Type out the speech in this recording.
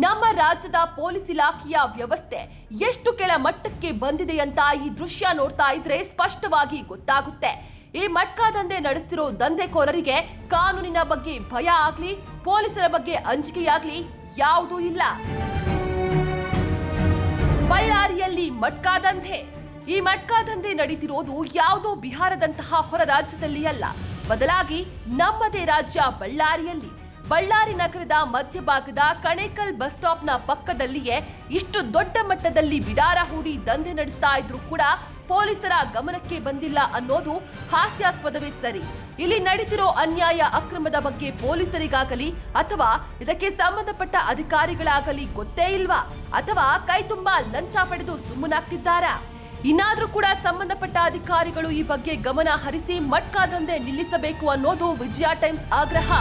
ನಮ್ಮ ರಾಜ್ಯದ ಪೊಲೀಸ್ ಇಲಾಖೆಯ ವ್ಯವಸ್ಥೆ ಎಷ್ಟು ಕೆಳಮಟ್ಟಕ್ಕೆ ಬಂದಿದೆ ಅಂತ ಈ ದೃಶ್ಯ ನೋಡ್ತಾ ಇದ್ರೆ ಸ್ಪಷ್ಟವಾಗಿ ಗೊತ್ತಾಗುತ್ತೆ. ಈ ಮಟ್ಕಾ ದಂಧೆ ನಡೆಸ್ತಿರೋ ದಂಧೆಕೋರರಿಗೆ ಕಾನೂನಿನ ಬಗ್ಗೆ ಭಯ ಆಗ್ಲಿ, ಪೊಲೀಸರ ಬಗ್ಗೆ ಅಂಜಿಕೆಯಾಗ್ಲಿ ಯಾವುದೂ ಇಲ್ಲ. ಬಳ್ಳಾರಿಯಲ್ಲಿ ಮಟ್ಕಾ ದಂಧೆ. ಈ ಮಟ್ಕಾ ದಂಧೆ ನಡೀತಿರೋದು ಯಾವುದೋ ಬಿಹಾರದಂತಹ ಹೊರ ರಾಜ್ಯದಲ್ಲಿ ಅಲ್ಲ, ಬದಲಾಗಿ ನಮ್ಮದೇ ರಾಜ್ಯ ಬಳ್ಳಾರಿಯಲ್ಲಿ. ಬಳ್ಳಾರಿ ನಗರದ ಮಧ್ಯಭಾಗದ ಕಣೇಕಲ್ ಬಸ್ ಸ್ಟಾಪ್ನ ಪಕ್ಕದಲ್ಲಿಯೇ ಇಷ್ಟು ದೊಡ್ಡ ಮಟ್ಟದಲ್ಲಿ ಬಿಡಾರ ಹೂಡಿ ದಂಧೆ ನಡೆಸ್ತಾ ಇದ್ರು ಕೂಡ ಪೊಲೀಸರ ಗಮನಕ್ಕೆ ಬಂದಿಲ್ಲ ಅನ್ನೋದು ಹಾಸ್ಯಾಸ್ಪದವೇ ಸರಿ. ಇಲ್ಲಿ ನಡೀತಿರೋ ಅನ್ಯಾಯ ಅಕ್ರಮದ ಬಗ್ಗೆ ಪೊಲೀಸರಿಗಾಗಲಿ ಅಥವಾ ಇದಕ್ಕೆ ಸಂಬಂಧಪಟ್ಟ ಅಧಿಕಾರಿಗಳಾಗಲಿ ಗೊತ್ತೇ ಇಲ್ವಾ? ಅಥವಾ ಕೈ ತುಂಬಾ ಲಂಚ ಪಡೆದು ಸುಮ್ಮನಾಗ್ತಿದ್ದಾರಾ? ಇನ್ನಾದ್ರೂ ಕೂಡ ಸಂಬಂಧಪಟ್ಟ ಅಧಿಕಾರಿಗಳು ಈ ಬಗ್ಗೆ ಗಮನ ಹರಿಸಿ ಮಟ್ಕಾ ದಂಧೆ ನಿಲ್ಲಿಸಬೇಕು ಅನ್ನೋದು ವಿಜಯ ಟೈಮ್ಸ್ ಆಗ್ರಹ.